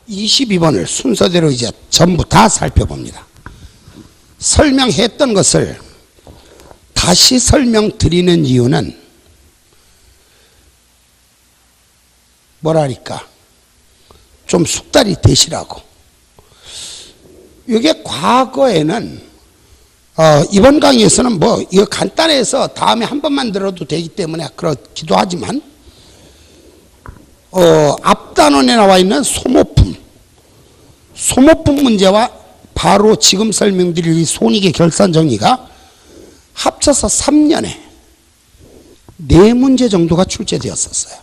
22번을 순서대로 이제 전부 다 살펴봅니다. 설명했던 것을 다시 설명드리는 이유는 뭐랄까 좀 숙달이 되시라고. 이게 과거에는 이번 강의에서는 뭐 이거 간단해서 다음에 한 번만 들어도 되기 때문에 그렇기도 하지만 앞단원에 나와 있는 소모품 문제와 바로 지금 설명드릴 이 손익의 결산 정리가 합쳐서 3년에 4문제 정도가 출제되었었어요.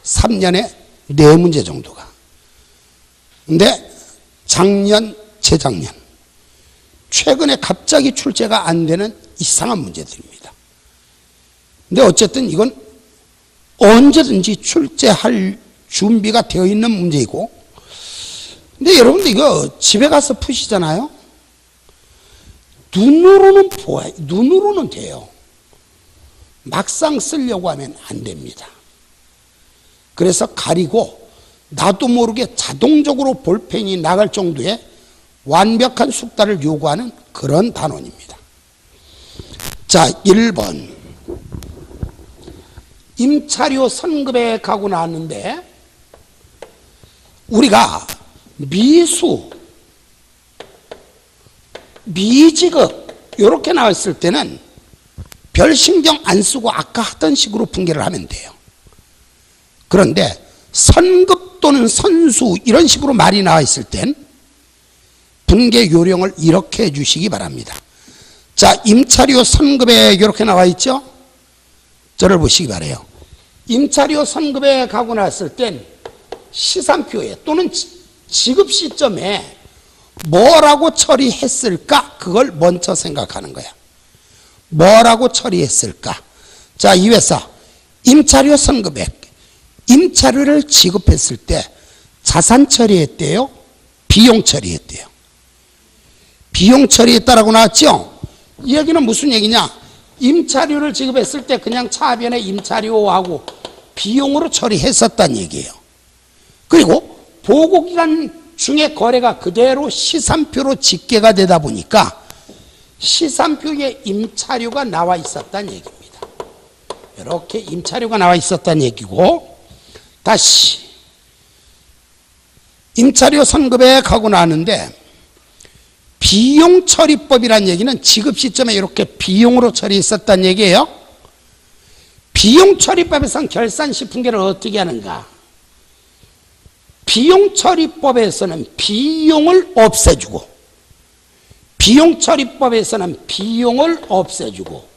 3년에 4문제 정도가. 근데 작년, 재작년 최근에 갑자기 출제가 안 되는 이상한 문제들입니다. 근데 어쨌든 이건 언제든지 출제할 준비가 되어 있는 문제이고, 근데 여러분들 이거 집에 가서 푸시잖아요. 눈으로는 돼요. 막상 쓰려고 하면 안 됩니다. 그래서 가리고 나도 모르게 자동적으로 볼펜이 나갈 정도의 완벽한 숙달을 요구하는 그런 단원입니다. 자, 1번 임차료 선급액 하고 나왔는데, 우리가 미수, 미지급 이렇게 나왔을 때는 별 신경 안 쓰고 아까 하던 식으로 분계를 하면 돼요. 그런데 선급 또는 선수 이런 식으로 말이 나와 있을 땐 분계 요령을 이렇게 해주시기 바랍니다. 자, 임차료 선급액 이렇게 나와 있죠? 저를 보시기 바라요. 임차료 선급액 하고 났을 땐 시산표에 또는 지급 시점에 뭐라고 처리했을까? 그걸 먼저 생각하는 거야. 뭐라고 처리했을까? 자, 이 회사 임차료 선급액, 임차료를 지급했을 때 자산 처리했대요? 비용 처리했대요? 비용 처리했다라고 나왔죠? 이 얘기는 무슨 얘기냐? 임차료를 지급했을 때 그냥 차변에 임차료하고 비용으로 처리했었다는 얘기예요. 그리고 보고기간 중에 거래가 그대로 시산표로 집계가 되다 보니까 시산표에 임차료가 나와 있었다는 얘기입니다. 이렇게 임차료가 나와 있었다는 얘기고, 다시 임차료 선급액 하고 나왔는데 비용 처리법이란 얘기는 지급 시점에 이렇게 비용으로 처리했었다는 얘기예요. 비용 처리법에서는 결산시 분계를 어떻게 하는가? 비용 처리법에서는 비용을 없애주고, 비용 처리법에서는 비용을 없애주고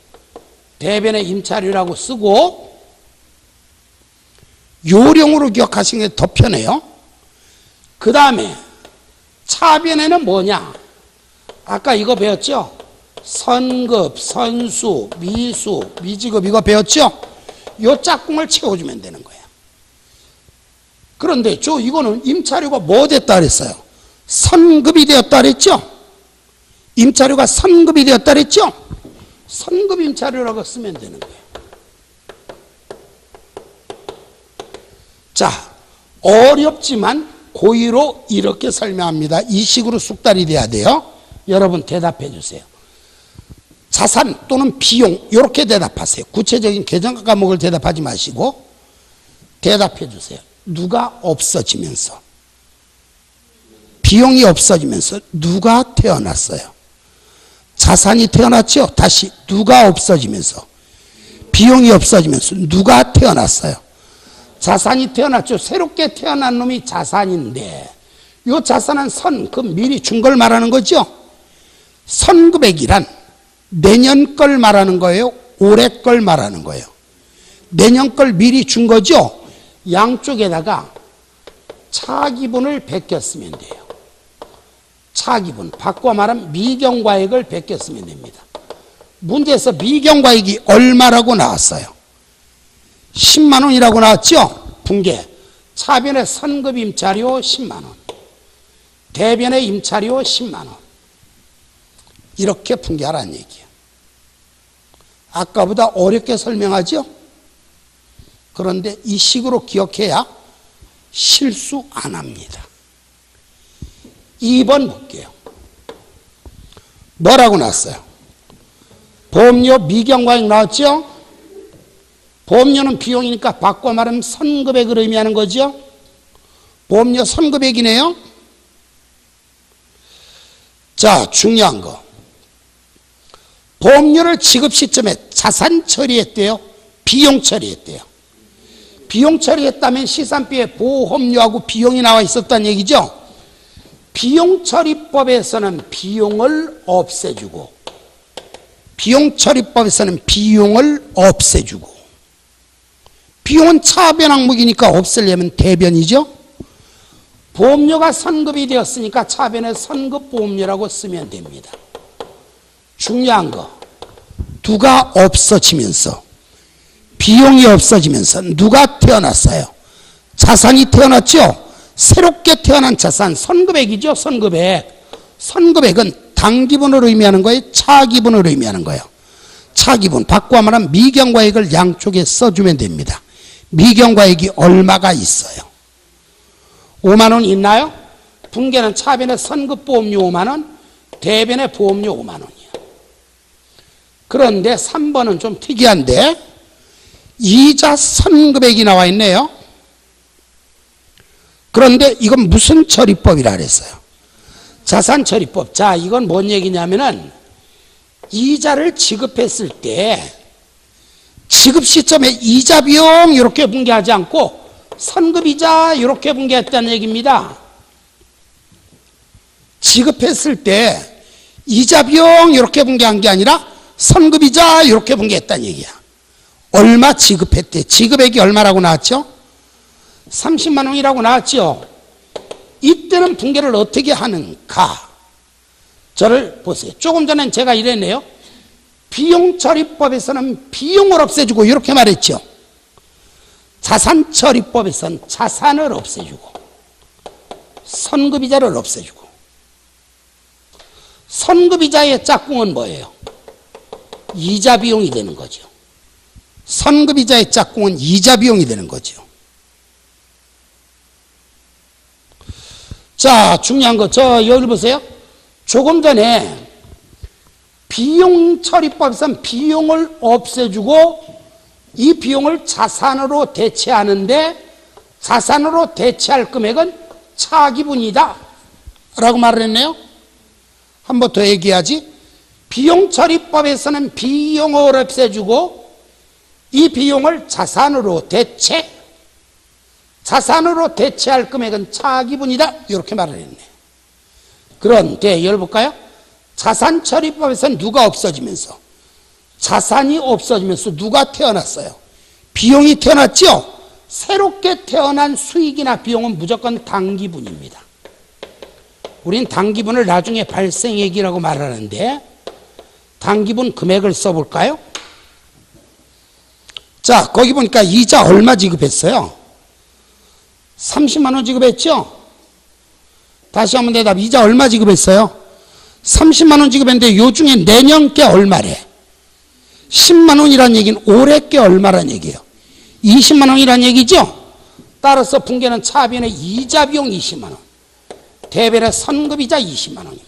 대변에 임차료라고 쓰고, 요령으로 기억하시는 게 더 편해요. 그 다음에 차변에는 뭐냐? 아까 이거 배웠죠? 선급, 선수, 미수, 미지급 이거 배웠죠? 요 짝꿍을 채워주면 되는 거예요. 그런데 이거는 임차료가 뭐 됐다 그랬어요? 선급이 되었다 그랬죠? 임차료가 선급이 되었다 그랬죠? 선급 임차료라고 쓰면 되는 거예요. 자, 어렵지만 고의로 이렇게 설명합니다. 이 식으로 숙달이 돼야 돼요. 여러분 대답해 주세요. 자산 또는 비용 이렇게 대답하세요. 구체적인 계정 과목을 대답하지 마시고 대답해 주세요. 누가 없어지면서, 비용이 없어지면서 누가 태어났어요? 자산이 태어났죠? 다시 누가 없어지면서, 비용이 없어지면서 누가 태어났어요? 자산이 태어났죠. 새롭게 태어난 놈이 자산인데, 이 자산은 선급, 미리 준 걸 말하는 거죠. 선급액이란 내년 걸 말하는 거예요? 올해 걸 말하는 거예요? 내년 걸 미리 준 거죠. 양쪽에다가 차기분을 베꼈으면 돼요. 차기분, 바꿔 말하면 미경과액을 베꼈으면 됩니다. 문제에서 미경과액이 얼마라고 나왔어요? 10만 원이라고 나왔죠? 분계. 차변의 선급 임차료 10만 원, 대변의 임차료 10만 원. 이렇게 분계하라는 얘기예요. 아까보다 어렵게 설명하죠? 그런데 이 식으로 기억해야 실수 안 합니다. 2번 볼게요. 뭐라고 나왔어요? 보험료 미경과액 나왔죠? 보험료는 비용이니까 바꿔 말하면 선급액을 의미하는 거죠? 보험료 선급액이네요. 자, 중요한 거. 보험료를 지급 시점에 자산 처리했대요? 비용 처리했대요? 비용 처리했다면 시산비에 보험료하고 비용이 나와 있었다는 얘기죠? 비용 처리법에서는 비용을 없애주고, 비용 처리법에서는 비용을 없애주고, 비용은 차변 항목이니까 없애려면 대변이죠? 보험료가 선급이 되었으니까 차변에 선급보험료라고 쓰면 됩니다. 중요한 거, 누가 없어지면서, 비용이 없어지면서 누가 태어났어요? 자산이 태어났죠? 새롭게 태어난 자산, 선급액이죠, 선급액. 선급액은 당기분을 의미하는 거예요? 차기분을 의미하는 거예요? 차기분, 바꿔 말하면 미경과액을 양쪽에 써주면 됩니다. 미경과액이 얼마가 있어요? 5만 원 있나요? 분계는 차변에 선급보험료 5만 원, 대변에 보험료 5만 원이에요. 그런데 3번은 좀 특이한데 이자 선급액이 나와 있네요. 그런데 이건 무슨 처리법이라 그랬어요? 자산처리법. 자, 이건 뭔 얘기냐면은 이자를 지급했을 때 지급 시점에 이자 비용 이렇게 분개하지 않고 선급이자 이렇게 분개했다는 얘기입니다. 지급했을 때 이자 비용 이렇게 분개한 게 아니라 선급이자 이렇게 분개했다는 얘기야. 얼마 지급했대? 지급액이 얼마라고 나왔죠? 30만 원이라고 나왔죠? 이때는 분개를 어떻게 하는가? 저를 보세요. 조금 전엔 제가 이랬네요. 비용처리법에서는 비용을 없애주고 이렇게 말했죠. 자산처리법에서는 자산을 없애주고 선급이자를 없애주고. 선급이자의 짝꿍은 뭐예요? 이자 비용이 되는 거죠. 선급이자의 짝꿍은 이자 비용이 되는 거죠. 자, 중요한 거, 여기 보세요. 조금 전에 비용처리법에서는 비용을 없애주고 이 비용을 자산으로 대체하는데 자산으로 대체할 금액은 차기분이다 라고 말을 했네요. 한 번 더 얘기하지. 비용처리법에서는 비용을 없애주고 이 비용을 자산으로 대체할 금액은 차기분이다 이렇게 말을 했네. 그런데 열어볼까요? 자산처리법에서는 누가 없어지면서, 자산이 없어지면서 누가 태어났어요? 비용이 태어났죠? 새롭게 태어난 수익이나 비용은 무조건 당기분입니다. 우린 당기분을 나중에 발생액이라고 말하는데 당기분 금액을 써볼까요? 자, 거기 보니까 이자 얼마 지급했어요? 30만 원 지급했죠? 다시 한번 대답. 이자 얼마 지급했어요? 30만 원 지급했는데 요 중에 내년 게 얼마래? 10만 원이란 얘기는 올해 게 얼마란 얘기예요? 20만 원이란 얘기죠? 따라서 분계는 차변의 이자 비용 20만 원, 대변의 선급이자 20만 원입니다.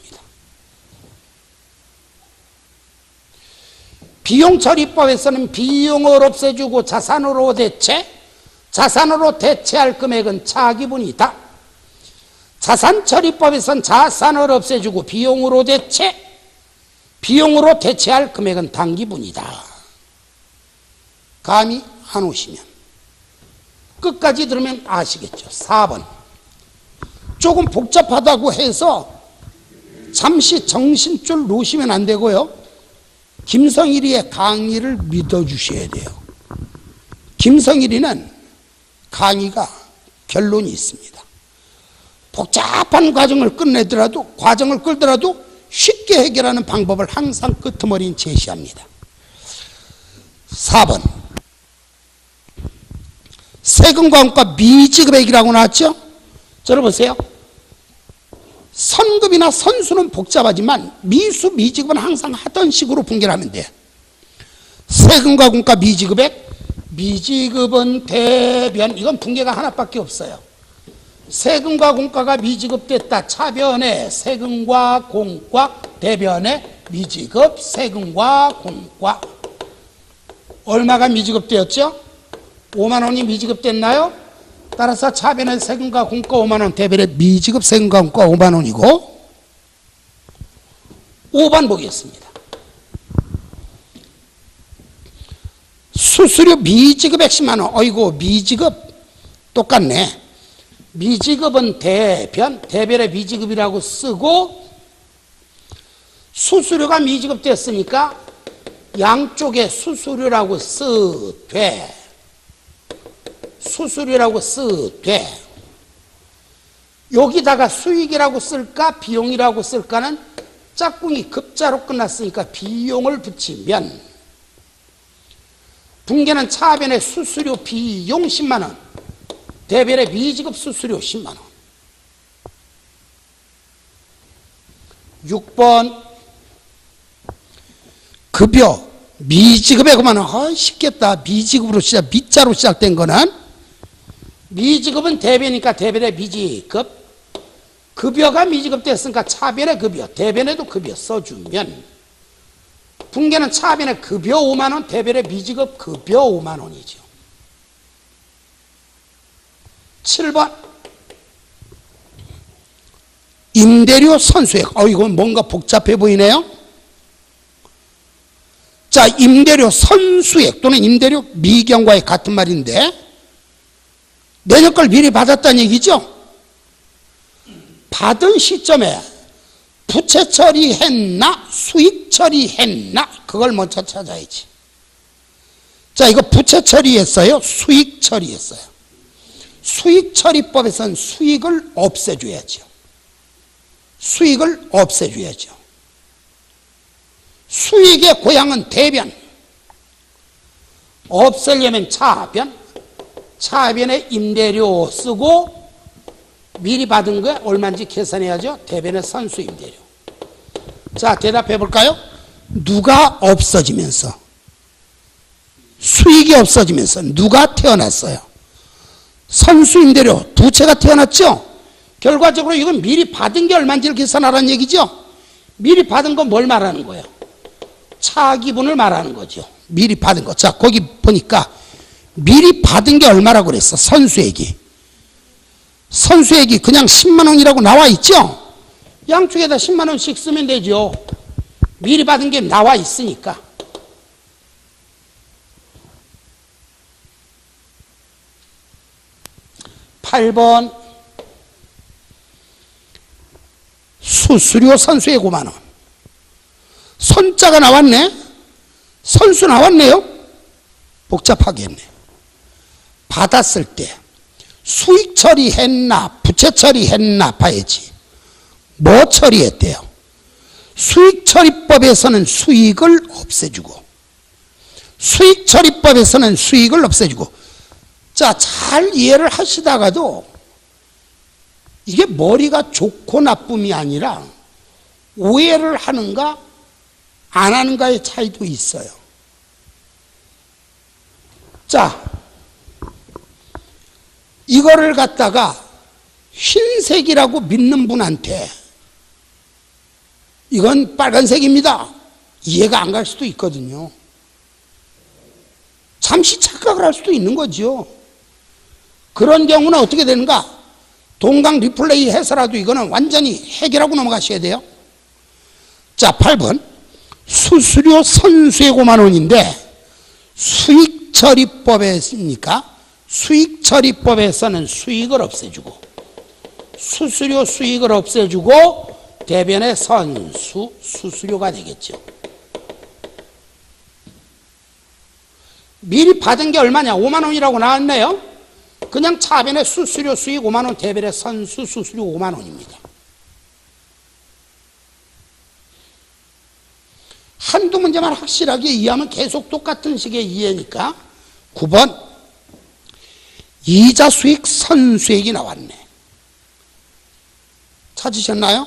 비용처리법에서는 비용을 없애주고 자산으로 대체할 금액은 차기분이다. 자산처리법에서는 자산을 없애주고 비용으로 대체할 금액은 당기분이다. 감이 안 오시면 끝까지 들으면 아시겠죠. 4번. 조금 복잡하다고 해서 잠시 정신줄 놓으시면 안 되고요. 김성일이의 강의를 믿어주셔야 돼요. 김성일이는 강의가 결론이 있습니다. 복잡한 과정을 끌더라도 쉽게 해결하는 방법을 항상 끄트머리는 제시합니다. 4번. 세금과 원가 미지급액이라고 나왔죠? 들어보세요. 선급이나 선수는 복잡하지만 미수, 미지급은 항상 하던 식으로 분개를 하면 돼요. 세금과 원가 미지급액, 미지급은 대변, 이건 분개가 하나밖에 없어요. 세금과 공과가 미지급됐다. 차변에 세금과 공과, 대변에 미지급, 세금과 공과. 얼마가 미지급되었죠? 5만 원이 미지급됐나요? 따라서 차변에 세금과 공과 5만 원, 대변에 미지급 세금과 공과 5만 원이고 5번 보겠습니다. 수수료 미지급 110만 원. 어이구, 미지급 똑같네. 미지급은 대변, 대변에 미지급이라고 쓰고 수수료가 미지급됐으니까 양쪽에 수수료라고 쓰되, 수수료라고 쓰되, 여기다가 수익이라고 쓸까 비용이라고 쓸까는 짝꿍이 급자로 끝났으니까 비용을 붙이면 분계는 차변에 수수료 비용 10만 원, 대변에 미지급 수수료 10만 원. 6번 급여 미지급에 9만 원. 쉽겠다. 미지급으로 시작, 미자로 시작된 거는 미지급은 대변이니까 대변에 미지급, 급여가 미지급 됐으니까 차변에 급여, 대변에도 급여 써주면 분계는 차변에 급여 5만 원, 대변에 미지급 급여 5만 원이죠. 7번 임대료 선수액. 이건 뭔가 복잡해 보이네요. 자, 임대료 선수액 또는 임대료 미경과의 같은 말인데 내년 걸 미리 받았다는 얘기죠. 받은 시점에 부채 처리했나 수익 처리했나 그걸 먼저 찾아야지. 자, 이거 부채 처리했어요, 수익 처리했어요? 수익 처리법에서는 수익을 없애줘야죠. 수익을 없애줘야죠. 수익의 고향은 대변. 없애려면 차변. 차변에 임대료 쓰고 미리 받은 거 얼마인지 계산해야죠. 대변의 선수 임대료. 자, 대답해 볼까요? 누가 없어지면서, 수익이 없어지면서 누가 태어났어요? 선수 임대료 두 채가 태어났죠. 결과적으로 이건 미리 받은 게 얼마인지를 계산하라는 얘기죠. 미리 받은 건 뭘 말하는 거예요? 차기분을 말하는 거죠. 미리 받은 거. 자, 거기 보니까 미리 받은 게 얼마라고 그랬어? 선수액이. 선수액이 그냥 10만 원이라고 나와 있죠. 양쪽에다 10만 원씩 쓰면 되죠. 미리 받은 게 나와 있으니까. (8번) 수수료 선수액 5만 원. 선자가 나왔네. 선수 나왔네요. 복잡하겠네. 받았을 때 수익 처리했나 부채 처리했나 봐야지. 뭐 처리했대요? 수익 처리법에서는 수익을 없애주고, 수익 처리법에서는 수익을 없애주고. 자, 잘 이해를 하시다가도 이게 머리가 좋고 나쁨이 아니라 오해를 하는가 안 하는가의 차이도 있어요. 자, 이거를 갖다가 흰색이라고 믿는 분한테 이건 빨간색입니다, 이해가 안 갈 수도 있거든요. 잠시 착각을 할 수도 있는 거죠. 그런 경우는 어떻게 되는가? 동강 리플레이 해서라도 이거는 완전히 해결하고 넘어가셔야 돼요. 자, 8번 수수료 선수액 5만 원인데 수익처리법에니까 수익처리법에서는 수익을 없애주고, 수수료 수익을 없애주고 대변의 선수 수수료가 되겠죠. 미리 받은 게 얼마냐? 5만 원이라고 나왔네요. 그냥 차변의 수수료 수익 5만 원, 대변의 선수 수수료 5만 원입니다. 한두 문제만 확실하게 이해하면 계속 똑같은 식의 이해니까. 9번 이자 수익 선수액이 나왔네. 찾으셨나요?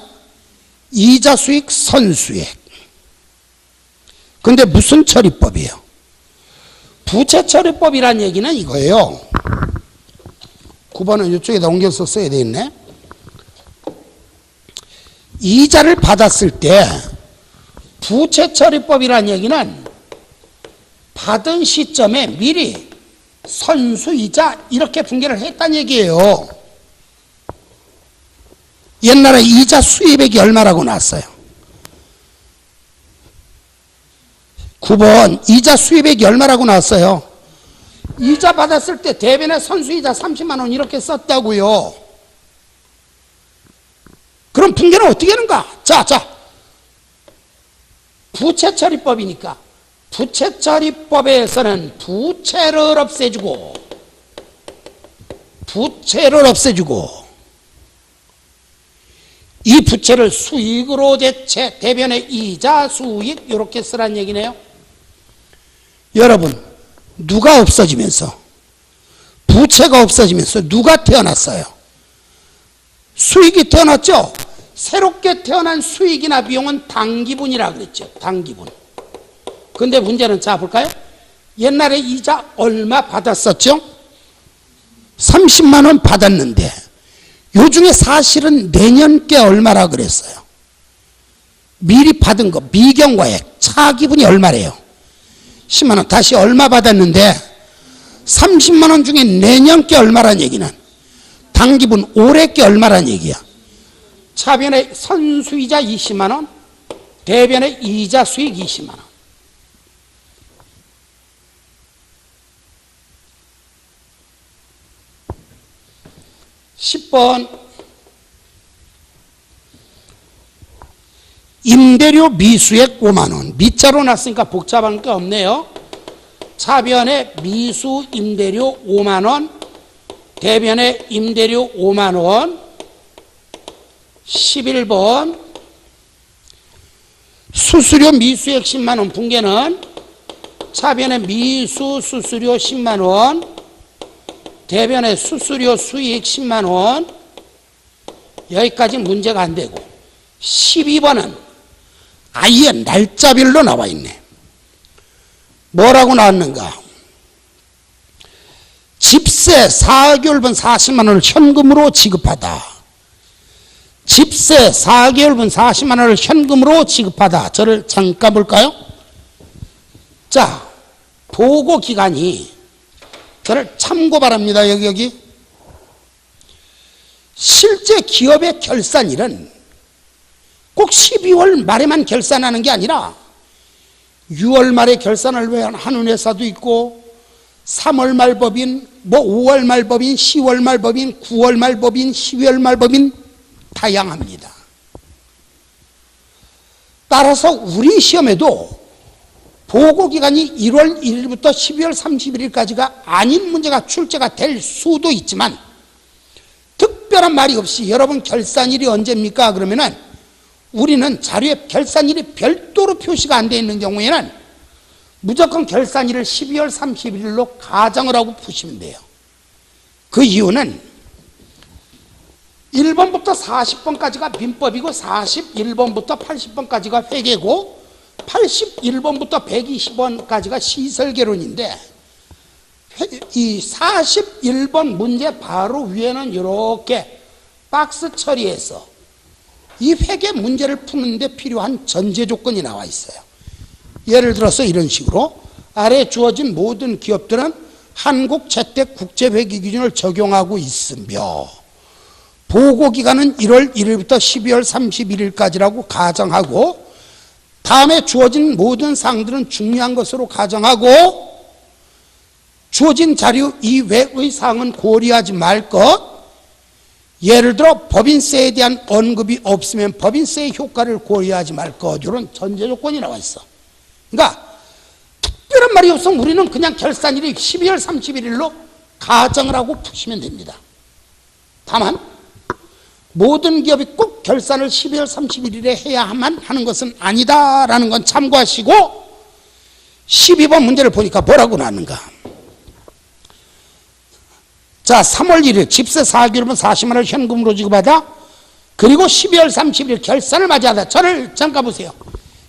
이자 수익 선수액. 근데 무슨 처리법이에요? 부채 처리법이란 얘기는 이거예요. 9번은 이쪽에다 옮겨서 써야 되겠네. 이자를 받았을 때 부채처리법이라는 얘기는 받은 시점에 미리 선수이자 이렇게 분계를 했다는 얘기예요. 옛날에 이자 수입액이 얼마라고 나왔어요? 9번 이자 수입액이 얼마라고 나왔어요? 이자 받았을 때 대변에 선수이자 30만 원 이렇게 썼다고요. 그럼 분계는 어떻게 하는가? 자, 부채처리법이니까 부채처리법에서는 부채를 없애주고 이 부채를 수익으로 대체 대변의 이자 수익 이렇게 쓰란 얘기네요. 여러분, 누가 없어지면서 부채가 없어지면서 누가 태어났어요? 수익이 태어났죠. 새롭게 태어난 수익이나 비용은 당기분이라 그랬죠. 당기분. 근데 문제는 자 볼까요? 옛날에 이자 얼마 받았었죠? 30만 원 받았는데 요중에 사실은 내년께 얼마라 그랬어요? 미리 받은 거 미경과액 차기분이 얼마래요? 10만 원. 다시 얼마 받았는데 30만 원 중에 내년께 얼마란 얘기는 당기분 올해께 얼마란 얘기야? 차변의 선수이자 20만 원, 대변의 이자 수익 20만 원. (10번) 임대료 미수액 5만 원. 밑자로 놨으니까 복잡한 게 없네요. 차변의 미수 임대료 5만 원, 대변의 임대료 5만 원. 11번 수수료 미수액 10만 원 분계는 차변의 미수 수수료 10만 원, 대변의 수수료 수익 10만 원. 여기까지 문제가 안 되고 12번은 아예 날짜별로 나와 있네. 뭐라고 나왔는가? 집세 4개월분 40만 원을 현금으로 지급하다. 집세 4개월분 40만 원을 현금으로 지급하다. 저를 잠깐 볼까요? 자, 보고 기간이 저를 참고 바랍니다. 여기 실제 기업의 결산일은 꼭 12월 말에만 결산하는 게 아니라 6월 말에 결산을 하는 회사도 있고 3월 말 법인, 5월 말 법인, 10월 말 법인, 9월 말 법인, 12월 말 법인 다양합니다. 따라서 우리 시험에도 보고기간이 1월 1일부터 12월 31일까지가 아닌 문제가 출제가 될 수도 있지만 특별한 말이 없이 여러분 결산일이 언제입니까? 그러면은 우리는 자료에 결산일이 별도로 표시가 안 되어 있는 경우에는 무조건 결산일을 12월 31일로 가정을 하고 푸시면 돼요. 그 이유는 1번부터 40번까지가 민법이고 41번부터 80번까지가 회계고 81번부터 120번까지가 시설개론인데 이 41번 문제 바로 위에는 이렇게 박스 처리해서 이 회계 문제를 푸는데 필요한 전제 조건이 나와 있어요. 예를 들어서 이런 식으로 아래에 주어진 모든 기업들은 한국재택국제회계기준을 적용하고 있으며 보고기간은 1월 1일부터 12월 31일까지라고 가정하고 다음에 주어진 모든 사항들은 중요한 것으로 가정하고 주어진 자료 이외의 사항은 고려하지 말 것. 예를 들어 법인세에 대한 언급이 없으면 법인세의 효과를 고려하지 말 것. 이런 전제 조건이 나와 있어. 그러니까 특별한 말이 없으면 우리는 그냥 결산일이 12월 31일로 가정을 하고 푸시면 됩니다. 다만 모든 기업이 꼭 결산을 12월 31일에 해야만 하는 것은 아니다라는 건 참고하시고 12번 문제를 보니까 뭐라고 나왔는가? 자, 3월 1일 집세 4개월분 40만 원을 현금으로 지급하다. 그리고 12월 30일 결산을 맞이하다. 저를 잠깐 보세요.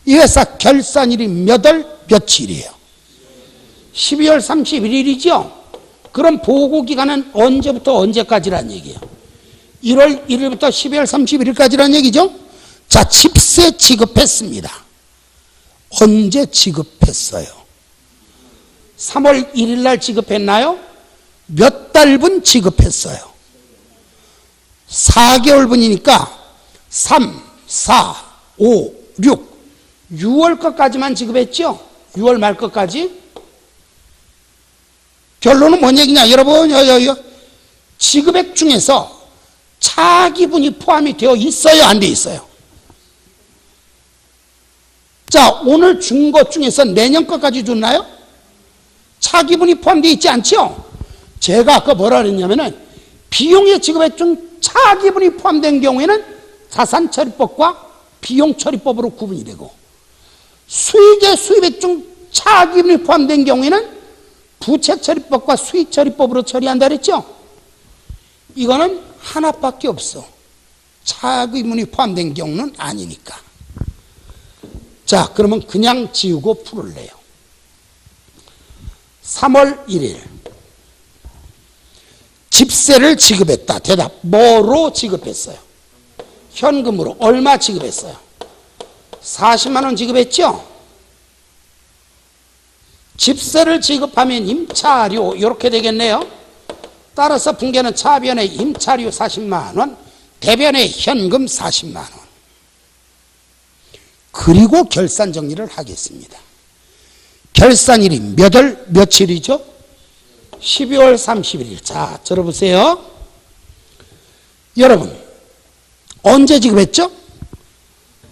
이 회사 결산일이 몇 월 며칠이에요? 12월 31일이죠. 그럼 보고기간은 언제부터 언제까지란 얘기예요? 1월 1일부터 12월 31일까지란 얘기죠? 자, 집세 지급했습니다. 언제 지급했어요? 3월 1일 날 지급했나요? 몇 달분 지급했어요? 4개월분이니까 3, 4, 5, 6. 6월 것까지만 지급했죠? 6월 말 것까지? 결론은 뭔 얘기냐? 여러분, 지급액 중에서 차기분이 포함이 되어 있어요? 안 돼 있어요? 자, 오늘 준 것 중에서 내년 것까지 줬나요? 차기분이 포함되어 있지 않죠? 제가 아까 뭐라 그랬냐면은 비용의 지급액 중 차기분이 포함된 경우에는 자산처리법과 비용처리법으로 구분이 되고, 수익의 수입액 중 차기분이 포함된 경우에는 부채처리법과 수익처리법으로 처리한다 그랬죠? 이거는 하나밖에 없어. 차기분이 포함된 경우는 아니니까. 자, 그러면 그냥 지우고 풀을래요. 3월 1일 집세를 지급했다. 대답. 뭐로 지급했어요? 현금으로. 얼마 지급했어요? 40만 원 지급했죠? 집세를 지급하면 임차료 이렇게 되겠네요. 따라서 분계는 차변에 임차료 40만 원, 대변에 현금 40만 원. 그리고 결산 정리를 하겠습니다. 결산일이 몇 월 며칠이죠? 12월 31일. 자, 들어보세요. 여러분, 언제 지급했죠?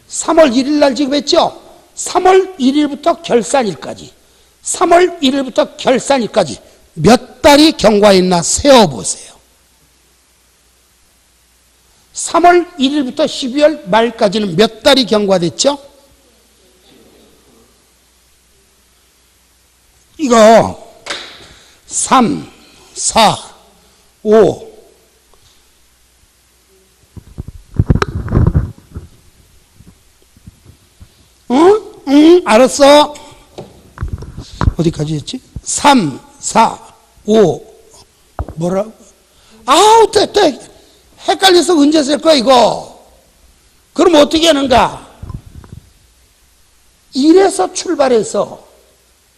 3월 1일 날 지급했죠? 3월 1일부터 결산일까지, 3월 1일부터 결산일까지 몇 달이 경과했나 세어보세요. 3월 1일부터 12월 말까지는 몇 달이 경과됐죠? 이거 3, 4, 5 알았어. 어디까지 했지? 3, 4, 5 뭐라고? 아우, 또 헷갈려서 언제 쓸 거야 이거? 그럼 어떻게 하는가? 1에서 출발해서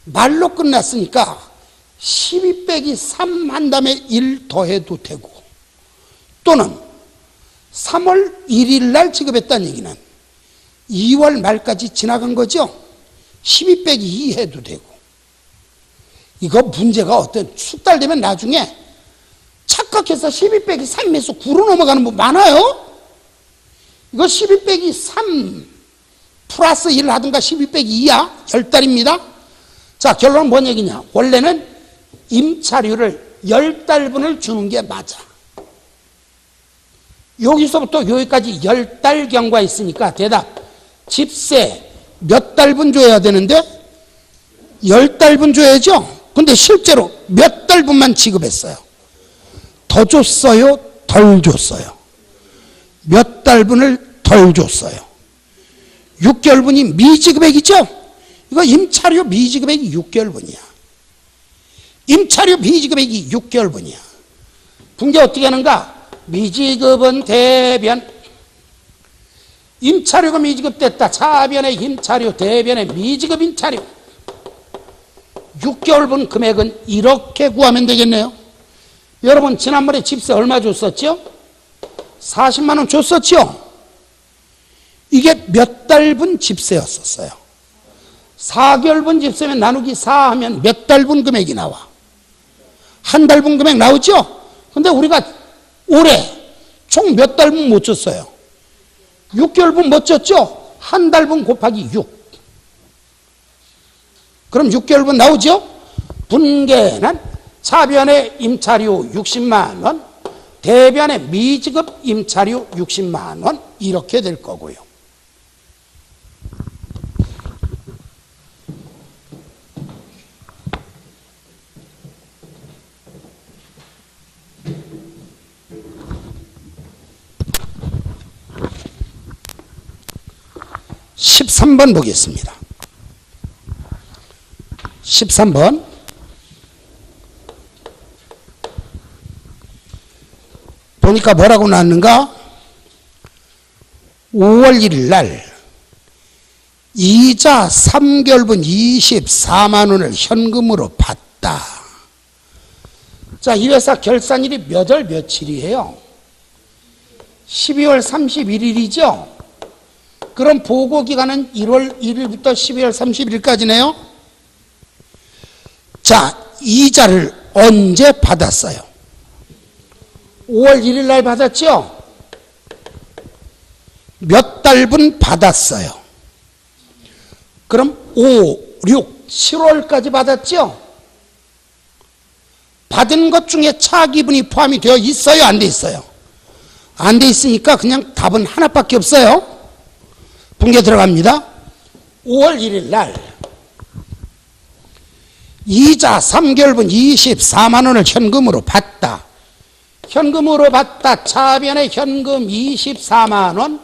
말로 끝났으니까 12 빼기 3 한 다음에 1 더해도 되고, 또는 3월 1일 날 지급했다는 얘기는 2월 말까지 지나간 거죠? 12 빼기 2 해도 되고. 이거 문제가 어떤 숙달 되면 나중에 착각해서 12 빼기 3에서 9로 넘어가는 분 많아요. 이거 12 빼기 3 플러스 1 하든가 12 빼기 2야. 10달입니다. 자, 결론은 뭔 얘기냐? 원래는 임차료를 10달분을 주는 게 맞아. 여기서부터 여기까지 10달 경과했으니까 대답. 집세 몇 달분 줘야 되는데 10달분 줘야죠. 근데 실제로 몇 달분만 지급했어요? 더 줬어요? 덜 줬어요? 몇 달분을 덜 줬어요? 6개월분이 미지급액이죠? 이거 임차료 미지급액이 6개월분이야. 임차료 미지급액이 6개월분이야. 분계 어떻게 하는가? 미지급은 대변. 임차료가 미지급됐다. 차변의 임차료, 대변의 미지급 임차료. 6개월분 금액은 이렇게 구하면 되겠네요. 여러분, 지난번에 집세 얼마 줬었죠? 40만 원 줬었죠? 이게 몇 달분 집세였었어요? 4개월분 집세면 나누기 4 하면 몇 달분 금액이 나와? 한 달분 금액 나오죠? 근데 우리가 올해 총 몇 달분 못 줬어요? 6개월분 못 줬죠? 한 달분 곱하기 6. 그럼 6개월분 나오죠? 분계는 차변의 임차료 60만 원, 대변의 미지급 임차료 60만 원 이렇게 될 거고요. (13번) 보겠습니다. 13번. 보니까 뭐라고 나왔는가? 5월 1일 날 이자 3개월분 24만 원을 현금으로 받다. 자, 이 회사 결산일이 몇 월 며칠이에요? 12월 31일이죠? 그럼 보고기간은 1월 1일부터 12월 31일까지네요? 자, 이자를 언제 받았어요? 5월 1일 날 받았죠? 몇 달분 받았어요? 그럼 5, 6, 7월까지 받았죠? 받은 것 중에 차기분이 포함이 되어 있어요? 안 돼 있어요? 안 돼 있으니까 그냥 답은 하나밖에 없어요. 분개 들어갑니다. 5월 1일 날 이자 3개월분 24만 원을 현금으로 받다. 현금으로 받다. 차변에 현금 24만 원.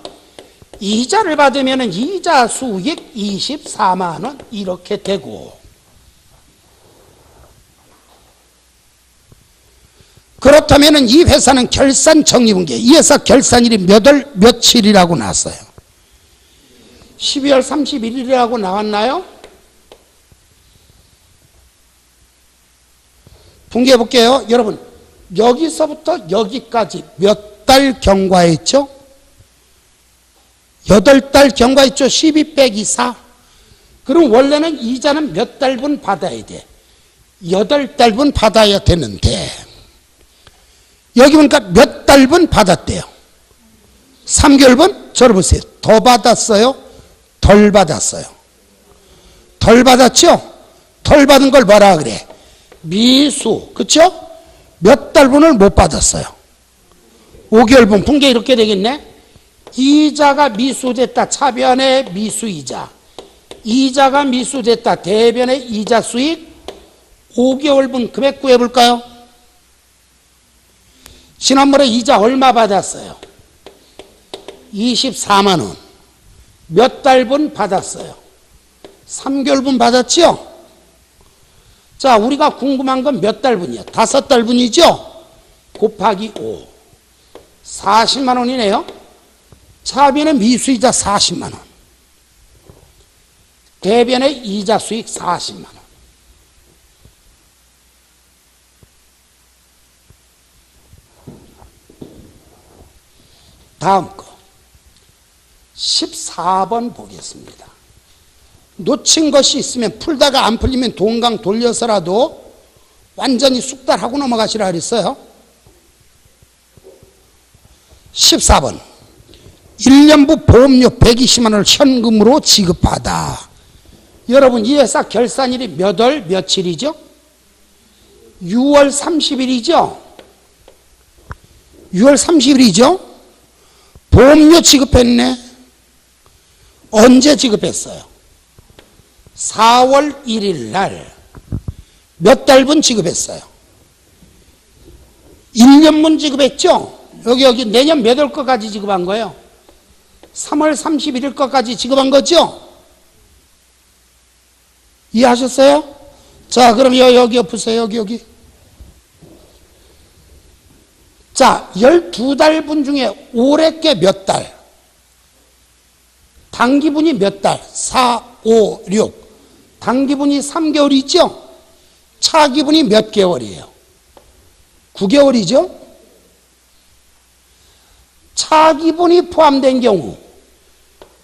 이자를 받으면 이자 수익 24만 원 이렇게 되고, 그렇다면 이 회사는 결산 정리분기, 이 회사 결산일이 몇 월 며칠이라고 나왔어요? 12월 31일이라고 나왔나요? 분개해 볼게요. 여러분, 여기서부터 여기까지 몇 달 경과했죠? 8달 경과했죠? 12 빼기 4. 그럼 원래는 이자는 몇 달분 받아야 돼? 8달분 받아야 되는데, 여기 보니까 몇 달분 받았대요? 3개월분? 저를 보세요. 더 받았어요? 덜 받았어요? 덜 받았죠? 덜 받은 걸 뭐라 그래? 미수. 그쵸? 몇 달분을 못 받았어요? 5개월분. 분개 이렇게 되겠네? 이자가 미수됐다. 차변에 미수이자. 이자가 미수됐다. 대변에 이자 수익. 5개월분 금액 구해볼까요? 지난번에 이자 얼마 받았어요? 24만 원. 몇 달분 받았어요? 3개월분 받았죠? 자, 우리가 궁금한 건 몇 달분이요? 5달분이죠? 곱하기 5. 40만 원이네요. 차변에 미수이자 40만 원. 대변에 이자 수익 40만 원. 다음 거 14번 보겠습니다. 놓친 것이 있으면 풀다가 안 풀리면 동강 돌려서라도 완전히 숙달하고 넘어가시라 그랬어요. 14번 1년부 보험료 120만 원을 현금으로 지급하다. 여러분, 이 회사 결산일이 몇 월 며칠이죠? 6월 30일이죠? 6월 30일이죠? 보험료 지급했네. 언제 지급했어요? 4월 1일 날. 몇 달분 지급했어요? 1년분 지급했죠? 여기 내년 몇 월 거까지 지급한 거예요? 3월 31일 거까지 지급한 거죠? 이해하셨어요? 자, 그럼 여기 보세요. 여기. 자, 12달분 중에 올해 게 몇 달? 단기분이 몇 달? 4, 5, 6. 단기분이 3개월이죠? 차기분이 몇 개월이에요? 9개월이죠? 차기분이 포함된 경우,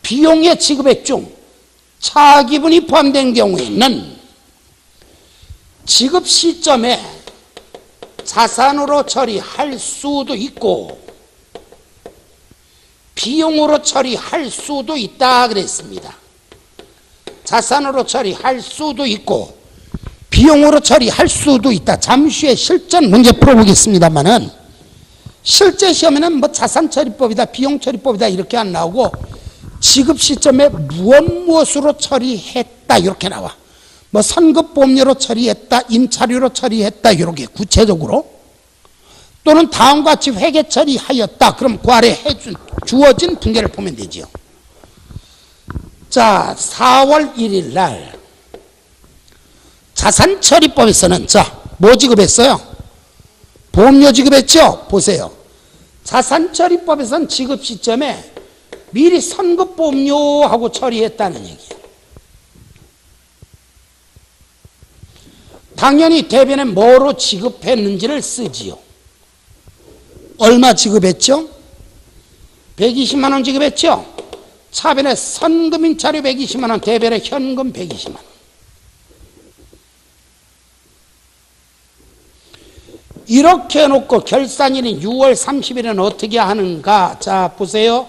비용의 지급액 중 차기분이 포함된 경우에는 지급 시점에 자산으로 처리할 수도 있고 비용으로 처리할 수도 있다 그랬습니다. 자산으로 처리할 수도 있고 비용으로 처리할 수도 있다. 잠시 후에 실전 문제 풀어보겠습니다만은, 실제 시험에는 뭐 자산처리법이다 비용처리법이다 이렇게 안 나오고 지급 시점에 무엇으로 처리했다 이렇게 나와. 뭐 선급보험료로 처리했다, 임차료로 처리했다 이렇게 구체적으로, 또는 다음과 같이 회계 처리하였다. 그럼 그 아래 주어진 분계를 보면 되죠. 자, 4월 1일 날 자산처리법에서는 자, 뭐 지급했어요? 보험료 지급했죠? 보세요. 자산처리법에서는 지급 시점에 미리 선급보험료하고 처리했다는 얘기예요. 당연히 대변에 뭐로 지급했는지를 쓰지요. 얼마 지급했죠? 120만 원 지급했죠? 차변에 선금인 차료 120만 원, 대변에 현금 120만 원. 이렇게 해놓고 결산일인 6월 30일은 어떻게 하는가? 자, 보세요.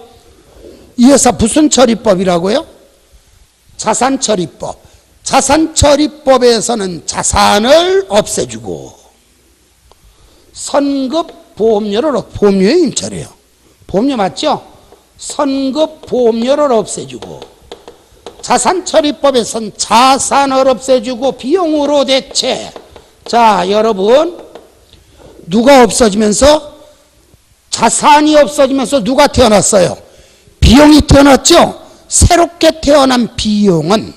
이 회사 무슨 처리법이라고요? 자산처리법. 자산처리법에서는 자산을 없애주고 선급보험료를 보험료에 임차래요. 보험료 맞죠? 선급보험료를 없애주고 자산처리법에서는 자산을 없애주고 비용으로 대체. 자, 여러분, 누가 없어지면서? 자산이 없어지면서 누가 태어났어요? 비용이 태어났죠? 새롭게 태어난 비용은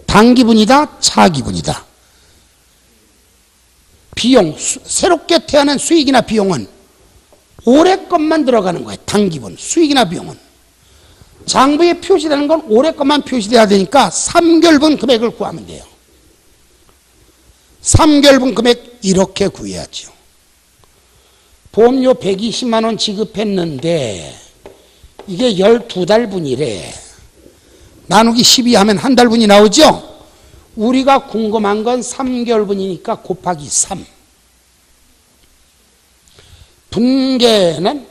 단기분이다, 차기분이다. 비용, 새롭게 태어난 수익이나 비용은 올해 것만 들어가는 거예요. 단기분, 수익이나 비용은. 장부에 표시되는 건 올해 것만 표시돼야 되니까 3개월분 금액을 구하면 돼요. 3개월분 금액 이렇게 구해야죠. 보험료 120만 원 지급했는데 이게 12달분이래. 나누기 12 하면 한 달분이 나오죠? 우리가 궁금한 건 3개월분이니까 곱하기 3. 분계는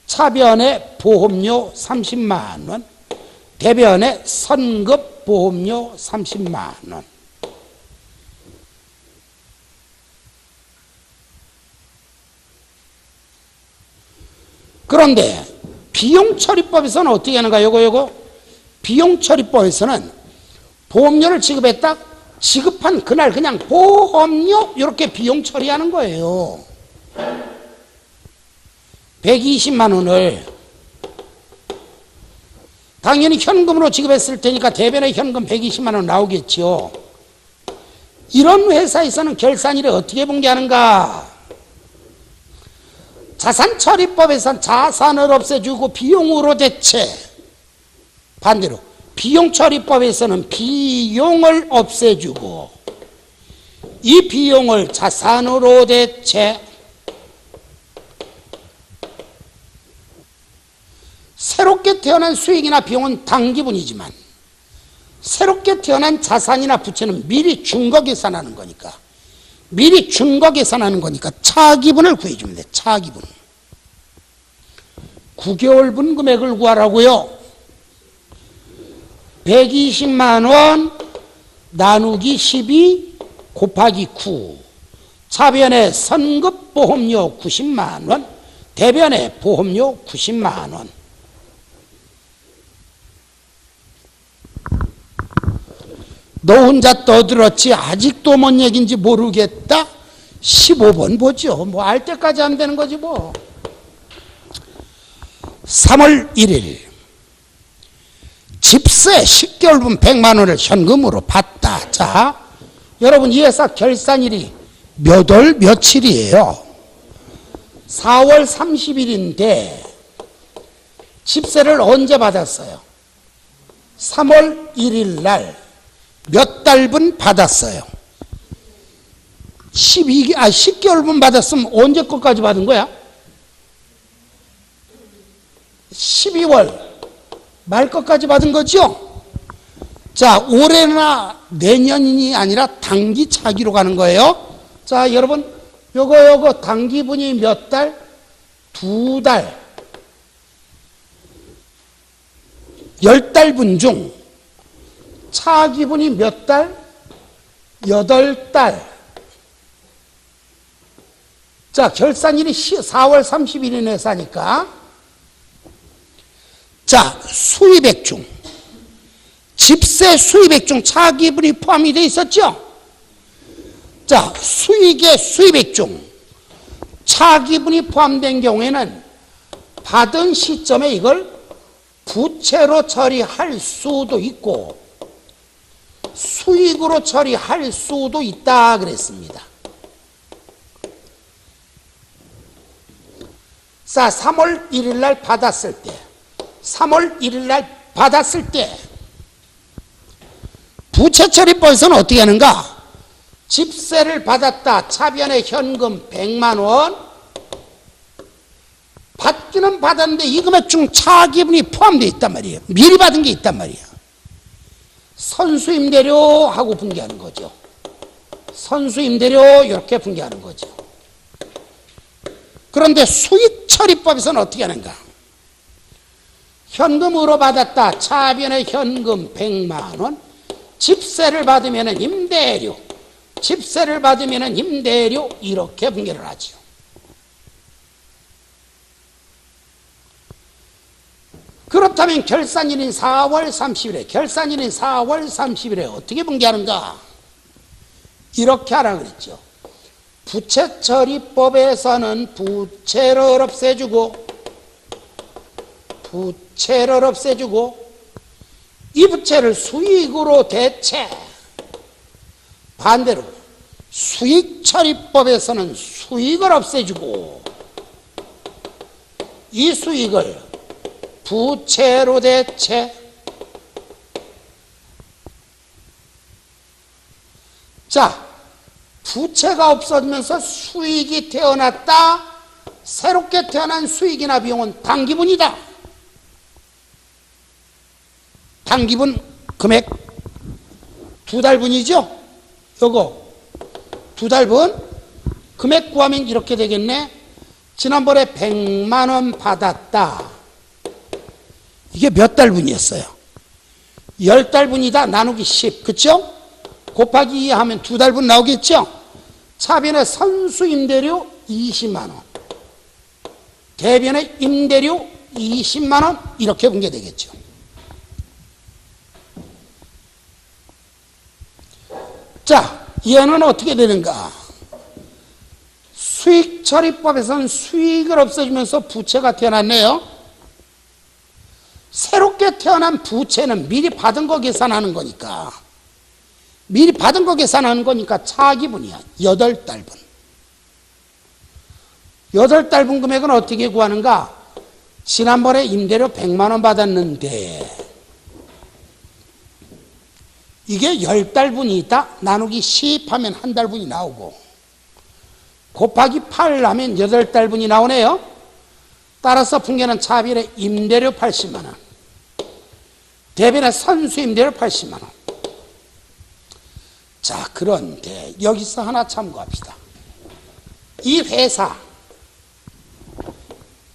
차변에 보험료 30만 원, 대변에 선급 보험료 30만 원. 그런데 비용처리법에서는 어떻게 하는가? 요거 비용처리법에서는 보험료를 지급했다? 지급한 그날 그냥 보험료 이렇게 비용 처리하는 거예요. 120만 원을 당연히 현금으로 지급했을 테니까 대변에 현금 120만 원 나오겠죠. 이런 회사에서는 결산일에 어떻게 분개하는가? 자산처리법에서는 자산을 없애주고 비용으로 대체. 반대로 비용처리법에서는 비용을 없애주고 이 비용을 자산으로 대체. 새롭게 태어난 수익이나 비용은 단기분이지만 새롭게 태어난 자산이나 부채는 미리 준거 계산하는 거니까 미리 준거 계산하는 거니까 차기분을 구해주면 돼. 차기분. 9개월분 금액을 구하라고요. 120만 원 나누기 12 곱하기 9. 차변에 선급보험료 90만 원, 대변에 보험료 90만 원. 너 혼자 떠들었지 아직도 뭔 얘기인지 모르겠다? 15번 보죠. 뭐 알 때까지 하면 되는 거지 뭐. 3월 1일 집세 10개월분 100만 원을 현금으로 받다. 자, 여러분 이 회사 결산일이 몇 월 며칠이에요? 4월 30일인데 집세를 언제 받았어요? 3월 1일 날 몇 달분 받았어요? 10개월분 받았으면 언제 것까지 받은 거야? 12월 말 것까지 받은 거죠? 자, 올해나 내년이 아니라 단기 차기로 가는 거예요. 자, 여러분 요거 단기분이 몇 달? 2달. 10달분 중 차기분이 몇 달? 8달. 자, 결산일이 4월 30일인 회사니까. 자, 수입액 중 집세 수입액 중 차기분이 포함이 되어 있었죠? 자, 수익의 수입액 중 차기분이 포함된 경우에는 받은 시점에 이걸 부채로 처리할 수도 있고 수익으로 처리할 수도 있다 그랬습니다. 자, 3월 1일 날 받았을 때, 3월 1일 날 받았을 때 부채처리법에서는 어떻게 하는가? 집세를 받았다. 차변에 현금 100만 원. 받기는 받았는데 이 금액 중 차기분이 포함되어 있단 말이에요. 미리 받은 게 있단 말이에요. 선수임대료 하고 분개하는 거죠. 선수임대료 이렇게 분개하는 거죠. 그런데 수익처리법에서는 어떻게 하는가? 현금으로 받았다. 차변에 현금 100만 원. 집세를 받으면 임대료. 집세를 받으면 임대료 이렇게 분개를 하죠. 그렇다면 결산일인 4월 30일에 결산일인 4월 30일에 어떻게 분개하는가? 이렇게 하라 그랬죠. 부채처리법에서는 부채를 없애주고 이 부채를 수익으로 대체. 반대로 수익처리법에서는 수익을 없애주고 이 수익을 부채로 대체. 자, 부채가 없어지면서 수익이 태어났다. 새롭게 태어난 수익이나 비용은 당기분이다. 당기분 금액 2달분이죠? 요거 2달분 금액 구하면 이렇게 되겠네. 지난번에 100만 원 받았다. 이게 몇 달분이었어요? 10달분이다. 나누기 10. 그쵸? 곱하기 2 하면 2달분 나오겠죠? 차변에 선수임대료 20만 원. 대변에 임대료 20만 원. 이렇게 분개되겠죠. 자, 얘는 어떻게 되는가? 수익처리법에서는 수익을 없애주면서 부채가 태어났네요. 새롭게 태어난 부채는 미리 받은 거 계산하는 거니까 차기분이야. 8달분. 8달분 금액은 어떻게 구하는가? 지난번에 임대료 100만 원 받았는데 이게 10달분이 있다. 나누기 10 하면 한 달분이 나오고 곱하기 8 하면 8달분이 나오네요. 따라서 분개는 차변에 임대료 80만 원, 대변에 선수임대료 80만 원. 자, 그런데 여기서 하나 참고합시다. 이 회사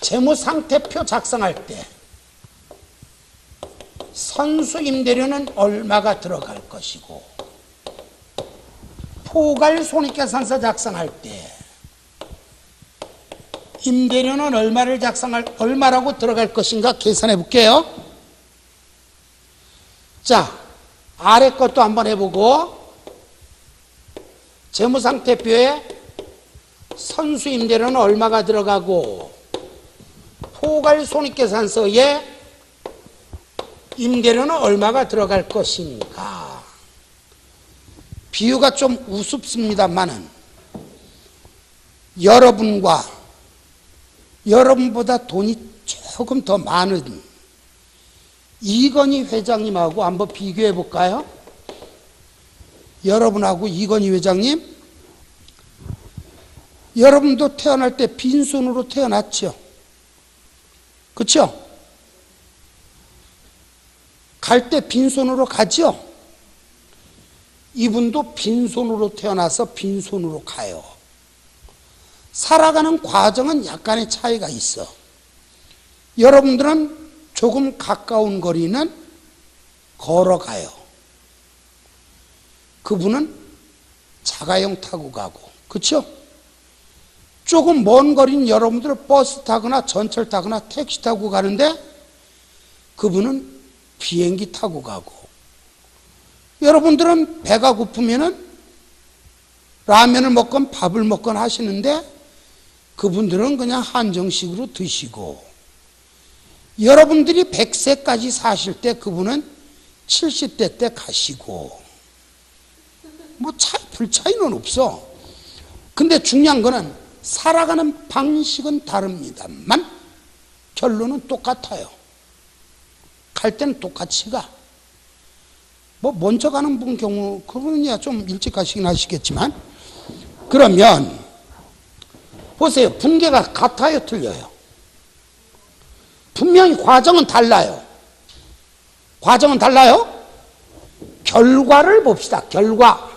재무상태표 작성할 때 선수임대료는 얼마가 들어갈 것이고 포괄손익계산서 작성할 때 임대료는 얼마라고 들어갈 것인가 계산해 볼게요. 자, 아래 것도 한번 해보고 재무상태표에 선수임대료는 얼마가 들어가고 포괄손익계산서에 임대료는 얼마가 들어갈 것인가. 비유가 좀 우습습니다만은 여러분보다 돈이 조금 더 많은 이건희 회장님하고 한번 비교해 볼까요? 여러분하고 이건희 회장님, 여러분도 태어날 때 빈손으로 태어났죠? 그렇죠? 갈 때 빈손으로 가죠? 이분도 빈손으로 태어나서 빈손으로 가요. 살아가는 과정은 약간의 차이가 있어. 여러분들은 조금 가까운 거리는 걸어가요. 그분은 자가용 타고 가고, 그렇죠? 조금 먼 거리는 여러분들은 버스 타거나 전철 타거나 택시 타고 가는데 그분은 비행기 타고 가고, 여러분들은 배가 고프면은 라면을 먹건 밥을 먹건 하시는데 그분들은 그냥 한정식으로 드시고, 여러분들이 100세까지 사실 때 그분은 70대 때 가시고, 뭐 별 차이는 없어. 근데 중요한 거는 살아가는 방식은 다릅니다만 결론은 똑같아요. 갈 때는 똑같이 가. 뭐 먼저 가는 분 경우 그분이야 좀 일찍 가시긴 하시겠지만, 그러면 보세요. 분계가 같아요, 틀려요? 분명히 과정은 달라요. 과정은 달라요? 결과를 봅시다. 결과.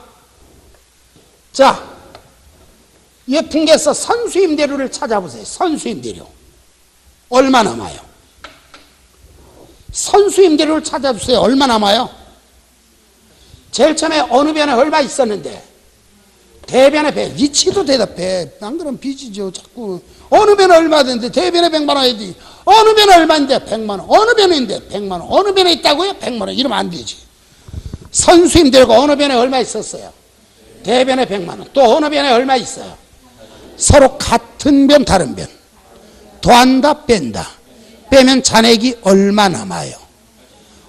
자, 이 분계에서 선수임대료를 찾아보세요. 선수임대료 얼마 남아요? 선수임대료를 찾아주세요. 얼마 남아요? 제일 처음에 어느 변에 얼마 있었는데? 대변에 100. 위치도 대답해. 안 그러면 빚이죠. 자꾸 어느 변에 얼마 되는데 대변에 100만 원이지. 어느 변에 얼마인데? 100만 원. 어느 변인데? 100만 원. 어느 변에 있다고요? 100만 원. 이러면 안 되지. 선수임대료가 어느 변에 얼마 있었어요? 대변에 100만 원. 또 어느 변에 얼마 있어요? 서로 같은 변 다른 변. 더한다 뺀다. 빼면 잔액이 얼마 남아요?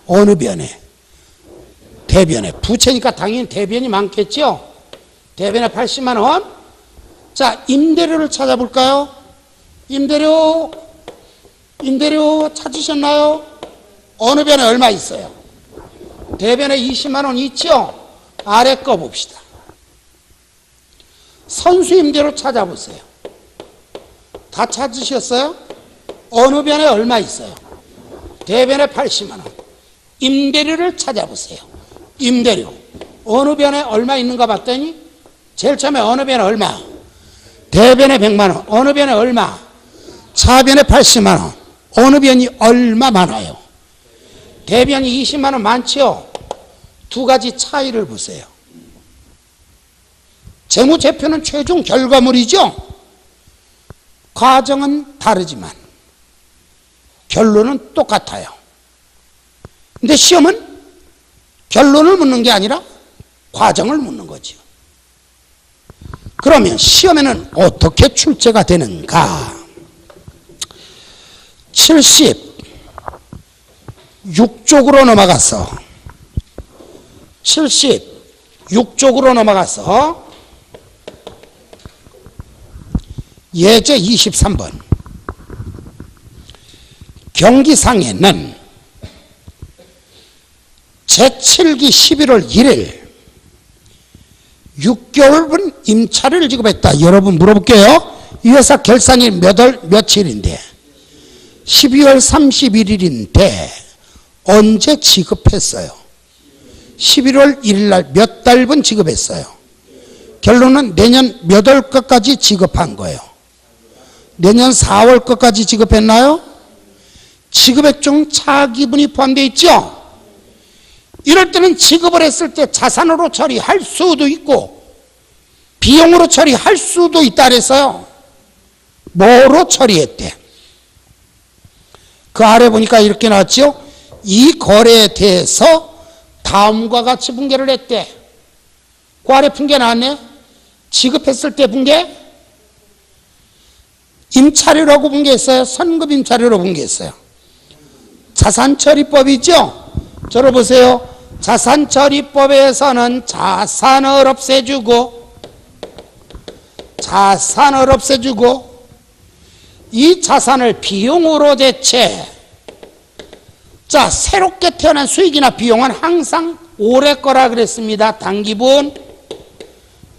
어느 변에? 대변에. 부채니까 당연히 대변이 많겠죠? 대변에 80만 원. 자, 임대료를 찾아볼까요? 임대료 찾으셨나요? 어느 변에 얼마 있어요? 대변에 20만 원 있죠? 아래 거 봅시다. 선수임대료 찾아보세요. 다 찾으셨어요? 어느 변에 얼마 있어요? 대변에 80만 원. 임대료를 찾아보세요. 임대료 어느 변에 얼마 있는가 봤더니 제일 처음에 어느 변에 얼마? 대변에 100만 원. 어느 변에 얼마? 차변에 80만 원. 어느 변이 얼마 많아요? 대변이 20만 원 많죠? 두 가지 차이를 보세요. 재무제표는 최종 결과물이죠? 과정은 다르지만 결론은 똑같아요. 근데 시험은 결론을 묻는 게 아니라 과정을 묻는 거죠. 그러면 시험에는 어떻게 출제가 되는가? 76쪽으로 넘어가서 76쪽으로 넘어가서 예제 23번 경기상에는 제7기 11월 1일 6개월분 임차료를 지급했다. 여러분 물어볼게요. 이 회사 결산일 몇 월 며칠인데? 12월 31일인데 언제 지급했어요? 11월 1일 날 몇 달분 지급했어요? 결론은 내년 몇 월 것까지 지급한 거예요. 내년 4월 것까지 지급했나요? 지급액 중 차기분이 포함되어 있죠? 이럴 때는 지급을 했을 때 자산으로 처리할 수도 있고 비용으로 처리할 수도 있다 그랬어요. 뭐로 처리했대? 그 아래 보니까 이렇게 나왔죠. 이 거래에 대해서 다음과 같이 분계를 했대. 그 아래 분계 나왔네. 지급했을 때 분계, 임차료라고 분계했어요? 선급 임차료로 분계했어요? 자산처리법이죠? 저를 보세요. 자산처리법에서는 자산을 없애주고 이 자산을 비용으로 대체. 자, 새롭게 태어난 수익이나 비용은 항상 올해 거라 그랬습니다. 단기분.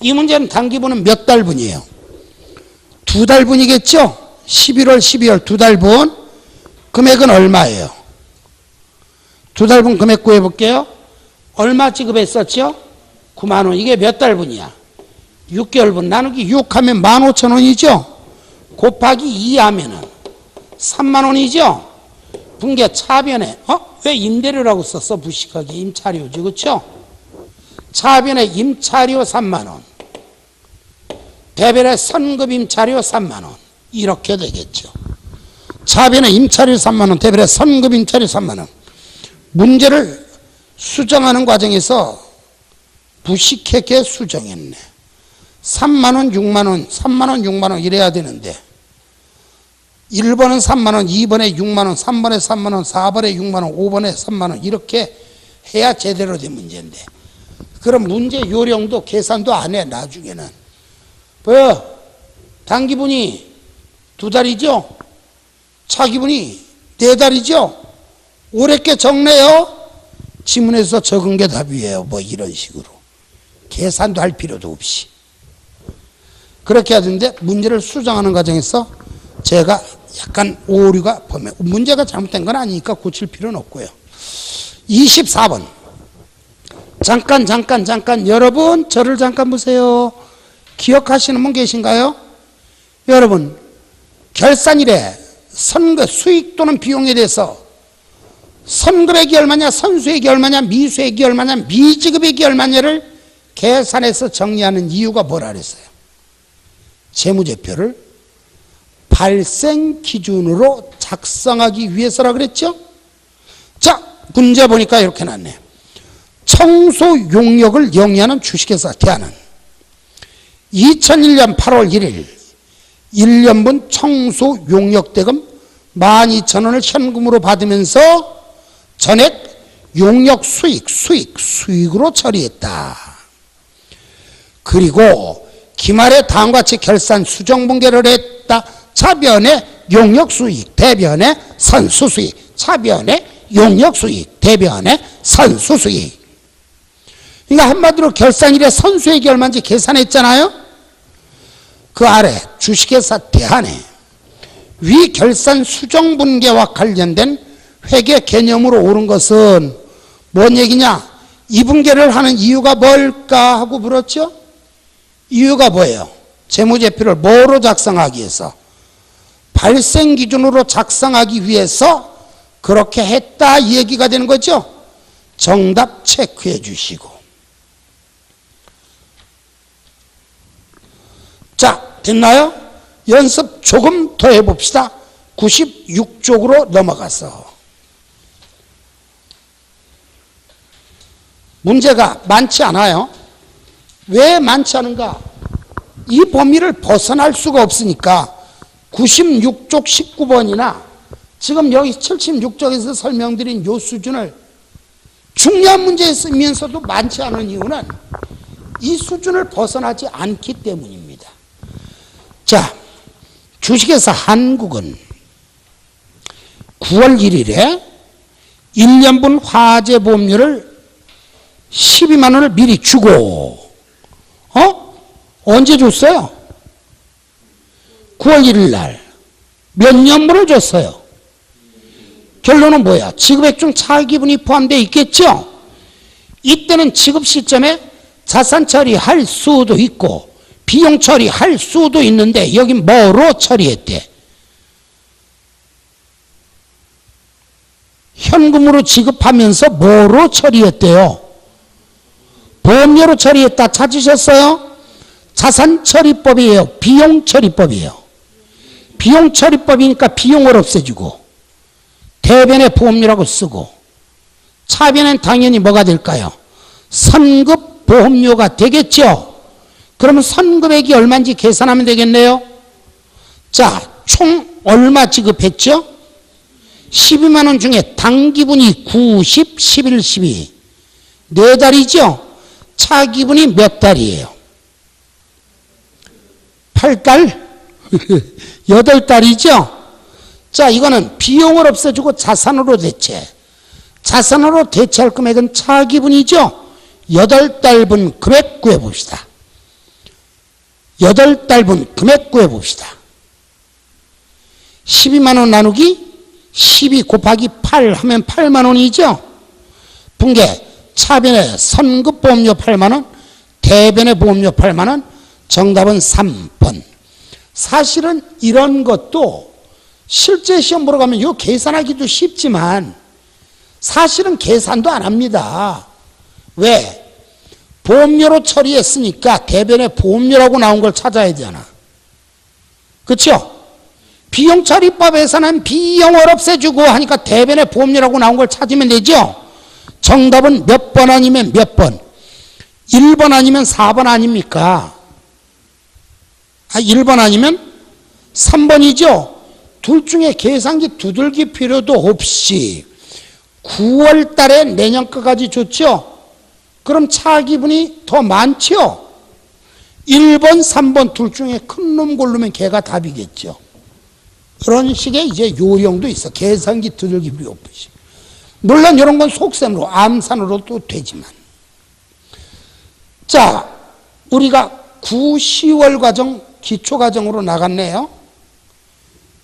이 문제는 단기분은 몇 달분이에요? 2달분이겠죠? 11월, 12월 2달분. 금액은 얼마예요? 2달분 금액 구해볼게요. 얼마 지급했었죠? 9만 원. 이게 몇 달분이야? 6개월분. 나누기 6하면 15,000원이죠? 곱하기 2 하면은 3만 원이죠? 분계 차변에, 왜 임대료라고 썼어? 무식하게. 임차료지, 그렇죠? 차변에 임차료 3만 원. 대변에 선급 임차료 3만 원. 이렇게 되겠죠. 차변에 임차료 3만 원, 대변에 선급 임차료 3만 원. 문제를 수정하는 과정에서 부식하게 수정했네. 3만 원, 6만 원, 3만 원, 6만 원 이래야 되는데 1번은 3만 원, 2번에 6만 원, 3번에 3만 원, 4번에 6만 원, 5번에 3만 원 이렇게 해야 제대로 된 문제인데 그럼 문제 요령도 계산도 안 해. 나중에는 보여. 단기분이 2달이죠? 차기분이 4달이죠? 올해께 적네요? 지문에서 적은 게 답이에요. 뭐 이런 식으로. 계산도 할 필요도 없이. 그렇게 하던데 문제를 수정하는 과정에서 제가 약간 오류가 보면 문제가 잘못된 건 아니니까 고칠 필요는 없고요. 24번. 잠깐 여러분 저를 잠깐 보세요. 기억하시는 분 계신가요? 여러분 결산일에 선급 수익 또는 비용에 대해서 선급액이 얼마냐, 선수액이 얼마냐, 미수액이 얼마냐, 미지급액이 얼마냐를 계산해서 정리하는 이유가 뭐라 그랬어요? 재무제표를 발생 기준으로 작성하기 위해서라 그랬죠? 자, 문제 보니까 이렇게 났네요. 청소 용역을 영위하는 주식회사 대한은 2001년 8월 1일 1년분 청소 용역 대금 12,000원을 현금으로 받으면서 전액 용역 수익으로 처리했다. 그리고 기말에 다음과 같이 결산 수정분계를 했다. 차변에 용역 수익, 대변에 선수 수익, 차변에 용역 수익, 대변에 선수 수익. 그러니까 한마디로 결산일에 선수액이 얼마인지 계산했잖아요. 그 아래 주식회사 대한에 위 결산 수정분계와 관련된 회계 개념으로 옳은 것은 뭔 얘기냐? 이 분계를 하는 이유가 뭘까 하고 물었죠. 이유가 뭐예요? 재무제표를 뭐로 작성하기 위해서? 발생 기준으로 작성하기 위해서 그렇게 했다 이 얘기가 되는 거죠. 정답 체크해 주시고. 자, 됐나요? 연습 조금 더 해봅시다. 96쪽으로 넘어가서. 문제가 많지 않아요. 왜 많지 않은가? 이 범위를 벗어날 수가 없으니까 96쪽 19번이나 지금 여기 76쪽에서 설명드린 요 수준을 중요한 문제에 쓰면서도 많지 않은 이유는 이 수준을 벗어나지 않기 때문입니다. 자, 주식회사 한국은 9월 1일에 1년분 화재보험료를 12만 원을 미리 주고 언제 줬어요? 9월 1일 날. 몇 년분을 줬어요? 결론은 뭐야? 지급액 중 차기분이 포함되어 있겠죠? 이때는 지급 시점에 자산 처리할 수도 있고 비용 처리할 수도 있는데 여기 뭐로 처리했대? 현금으로 지급하면서 뭐로 처리했대요? 보험료로 처리했다 찾으셨어요? 자산처리법이에요? 비용처리법이에요? 비용처리법이니까 비용을 없애주고 대변에 보험료라고 쓰고 차변엔 당연히 뭐가 될까요? 선급보험료가 되겠죠? 그러면 선급액이 얼마인지 계산하면 되겠네요. 자, 총 얼마 지급했죠? 12만 원 중에 당기분이 9, 10, 11, 12 4달이죠? 차기분이 몇 달이에요? 8달? 8달이죠? 자, 이거는 비용을 없애주고 자산으로 대체. 자산으로 대체할 금액은 차기분이죠? 8달분 금액 구해봅시다. 8달분 금액 구해봅시다. 12만 원 나누기 12 곱하기 8 하면 8만 원이죠? 분계 차변에 선급보험료 8만 원, 대변에 보험료 8만 원, 정답은 3번. 사실은 이런 것도 실제 시험 보러 가면 이거 계산하기도 쉽지만 사실은 계산도 안 합니다. 왜? 보험료로 처리했으니까 대변에 보험료라고 나온 걸 찾아야 되잖아. 그렇죠? 비용처리법에서는 비용을 없애주고 하니까 대변에 보험료라고 나온 걸 찾으면 되죠? 정답은 몇 번 아니면 몇 번? 1번 아니면 4번 아닙니까? 1번 아니면 3번이죠? 둘 중에 계산기 두들길 필요도 없이 9월 달에 내년 거까지 줬죠? 그럼 차기분이 더 많죠? 1번, 3번 둘 중에 큰 놈 고르면 걔가 답이겠죠. 그런 식의 이제 요령도 있어. 계산기 두들기 비오듯이. 물론 이런 건 속셈으로, 암산으로도 되지만. 자, 우리가 9, 10월 과정, 기초과정으로 나갔네요.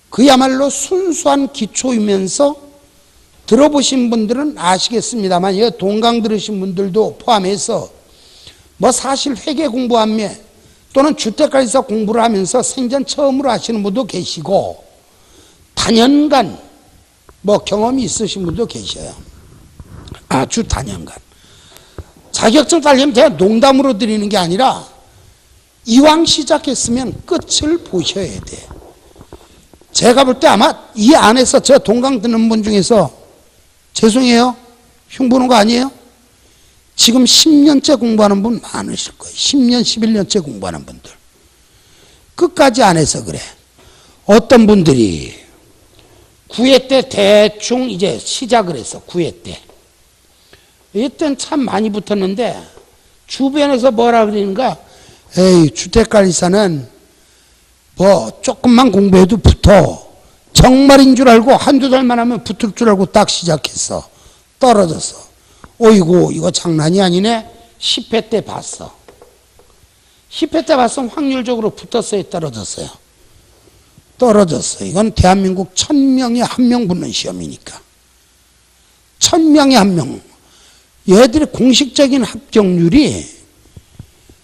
그야말로 순수한 기초이면서 들어보신 분들은 아시겠습니다만, 동강 들으신 분들도 포함해서 뭐 사실 회계 공부하며 또는 주택관리사 공부를 하면서 생전 처음으로 하시는 분도 계시고, 단연간 뭐 경험이 있으신 분도 계셔요. 아주 단연간. 자격증 따려면 제가 농담으로 드리는 게 아니라 이왕 시작했으면 끝을 보셔야 돼. 제가 볼 때 아마 이 안에서 저 동강 듣는 분 중에서, 죄송해요, 흉 보는 거 아니에요? 지금 10년째 공부하는 분 많으실 거예요. 10년, 11년째 공부하는 분들. 끝까지 안 해서 그래. 어떤 분들이 9회 때 대충 이제 시작을 했어. 9회 때. 이때는 참 많이 붙었는데 주변에서 뭐라 그러는가? 에이, 주택관리사는 뭐 조금만 공부해도 붙어. 정말인 줄 알고 한두 달만 하면 붙을 줄 알고 딱 시작했어. 떨어졌어. 어이구, 이거 장난이 아니네. 10회 때 봤어. 10회 때 봤으면 확률적으로 붙었어요, 떨어졌어요? 떨어졌어요. 이건 대한민국 1000명에 1명 붙는 시험이니까. 1000명에 1명. 얘들이 공식적인 합격률이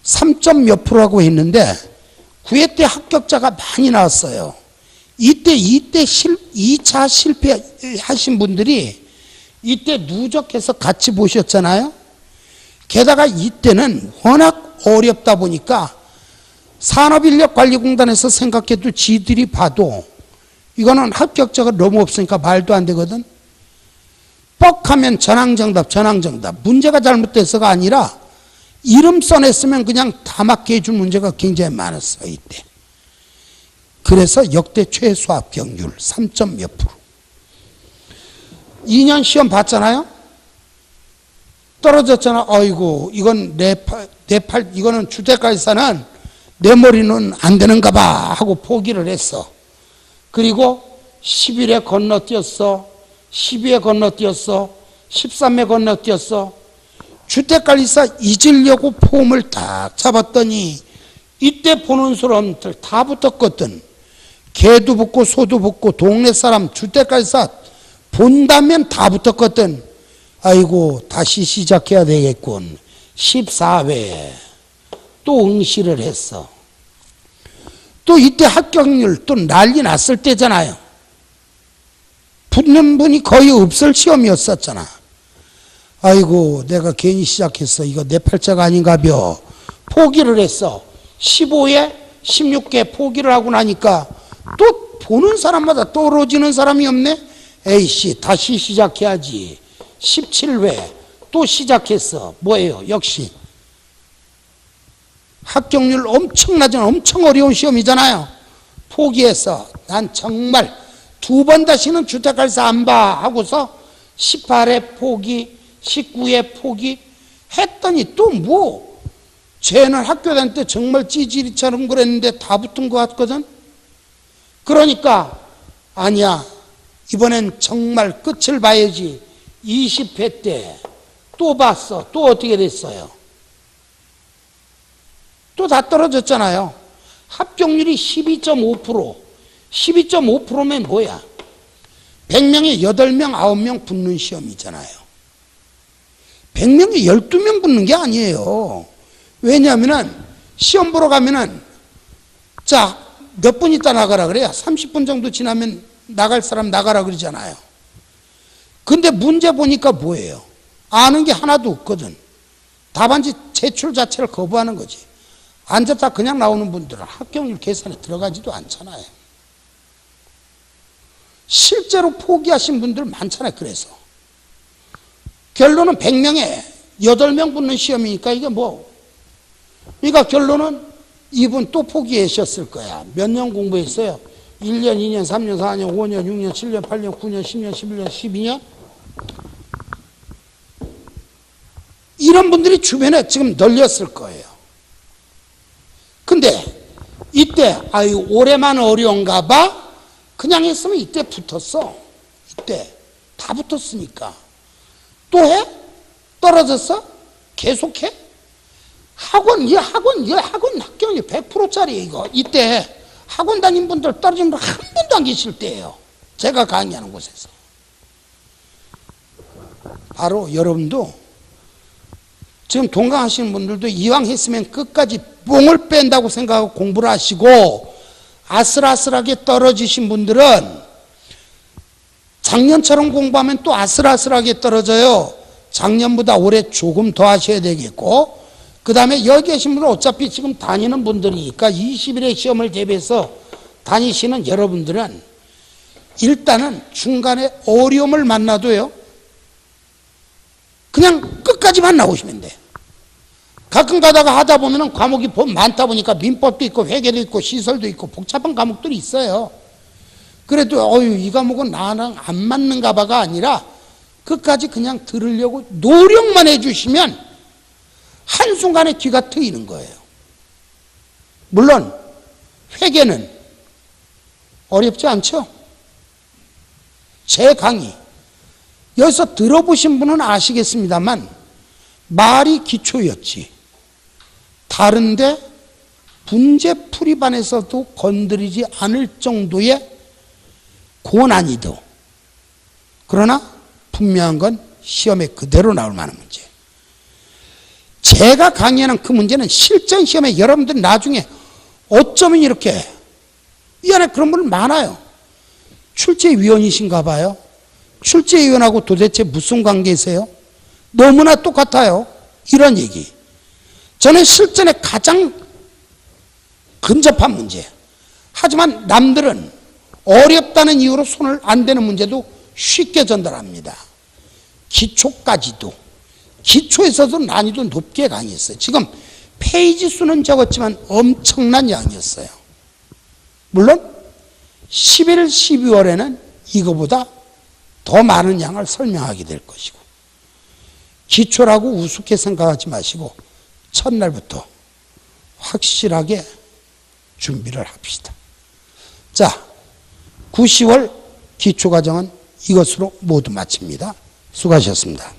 3점 몇 프로라고 했는데 9회 때 합격자가 많이 나왔어요. 이때 2차 실패하신 분들이 이때 누적해서 같이 보셨잖아요. 게다가 이때는 워낙 어렵다 보니까 산업인력관리공단에서 생각해도 지들이 봐도 이거는 합격자가 너무 없으니까 말도 안 되거든. 뻑하면 전항정답. 문제가 잘못돼서가 아니라 이름 써냈으면 그냥 다 맞게 해준 문제가 굉장히 많았어, 이때. 그래서 역대 최소 합격률 3점 몇 프로. 2년 시험 봤잖아요? 떨어졌잖아. 아이고, 이건 이거는 주택관리사는 내 머리는 안 되는가 봐 하고 포기를 했어. 그리고 11회 건너뛰었어. 12회 건너뛰었어. 13회 건너뛰었어. 주택관리사 잊으려고 폼을 딱 잡았더니 이때 보는 사람들 다 붙었거든. 개도 붙고 소도 붙고 동네 사람 주택관리사 본다면 다 붙었거든. 아이고, 다시 시작해야 되겠군. 14회 또 응시를 했어. 또 이때 합격률 또 난리 났을 때잖아요. 붙는 분이 거의 없을 시험이었었잖아. 아이고, 내가 괜히 시작했어. 이거 내 팔자가 아닌가벼. 포기를 했어. 15회, 16회 포기를 하고 나니까 또 보는 사람마다 떨어지는 사람이 없네. 에이씨, 다시 시작해야지. 17회 또 시작했어. 뭐예요? 역시 합격률 엄청 낮은 엄청 어려운 시험이잖아요. 포기했어. 난 정말 2번 다시는 주택관리사 안 봐 하고서 18회 포기, 19회 포기 했더니 또 뭐 쟤는 학교 다닐 때 정말 찌질이처럼 그랬는데 다 붙은 것 같거든. 그러니까 아니야, 이번엔 정말 끝을 봐야지. 20회 때 또 봤어. 또 어떻게 됐어요? 또 다 떨어졌잖아요. 합격률이 12.5%. 12.5%면 뭐야? 100명에 8명, 9명 붙는 시험이잖아요. 100명에 12명 붙는 게 아니에요. 왜냐하면 시험 보러 가면은 자, 몇 분 있다 나가라 그래요. 30분 정도 지나면 나갈 사람 나가라 그러잖아요. 근데 문제 보니까 뭐예요? 아는 게 하나도 없거든. 답안지 제출 자체를 거부하는 거지. 앉았다 그냥 나오는 분들은 합격률 계산에 들어가지도 않잖아요. 실제로 포기하신 분들 많잖아요. 그래서 결론은 100명에 8명 붙는 시험이니까 이게 뭐, 그러니까 결론은 이분 또 포기하셨을 거야. 몇 년 공부했어요? 1년, 2년, 3년, 4년, 5년, 6년, 7년, 8년, 9년, 10년, 11년, 12년? 이런 분들이 주변에 지금 널렸을 거예요. 근데 이때 아유 올해만 어려운가 봐. 그냥 했으면 이때 붙었어. 이때 다 붙었으니까. 또 해? 떨어졌어? 계속해? 학원 학교는 100%짜리 이거. 이때 학원 다닌 분들 떨어진 분 한 분도 안 계실 때예요. 제가 강의하는 곳에서. 바로 여러분도 지금 동감하시는 분들도 이왕 했으면 끝까지 뽕을 뺀다고 생각하고 공부를 하시고, 아슬아슬하게 떨어지신 분들은 작년처럼 공부하면 또 아슬아슬하게 떨어져요. 작년보다 올해 조금 더 하셔야 되겠고, 그 다음에 여기 계신 분은 어차피 지금 다니는 분들이니까 20일의 시험을 대비해서 다니시는 여러분들은 일단은 중간에 어려움을 만나도요, 그냥 끝까지만 나오시면 돼요. 가끔 가다가 하다 보면은 과목이 많다 보니까 민법도 있고 회계도 있고 시설도 있고 복잡한 과목들이 있어요. 그래도 이 과목은 나랑 안 맞는가 봐가 아니라 끝까지 그냥 들으려고 노력만 해주시면 한순간에 귀가 트이는 거예요. 물론 회계는 어렵지 않죠? 제 강의 여기서 들어보신 분은 아시겠습니다만 말이 기초였지 다른데 문제풀이반에서도 건드리지 않을 정도의 고난이도. 그러나 분명한 건 시험에 그대로 나올 만한 문제. 제가 강의하는 그 문제는 실전 시험에 여러분들 나중에 어쩌면 이렇게, 이 안에 그런 분 많아요. 출제위원이신가 봐요. 출제위원하고 도대체 무슨 관계세요? 너무나 똑같아요. 이런 얘기. 저는 실전에 가장 근접한 문제. 하지만 남들은 어렵다는 이유로 손을 안 대는 문제도 쉽게 전달합니다. 기초까지도. 기초에서도 난이도 높게 강의했어요. 지금 페이지 수는 적었지만 엄청난 양이었어요. 물론 11월, 12월에는 이거보다 더 많은 양을 설명하게 될 것이고, 기초라고 우습게 생각하지 마시고 첫날부터 확실하게 준비를 합시다. 자, 9, 10월 기초과정은 이것으로 모두 마칩니다. 수고하셨습니다.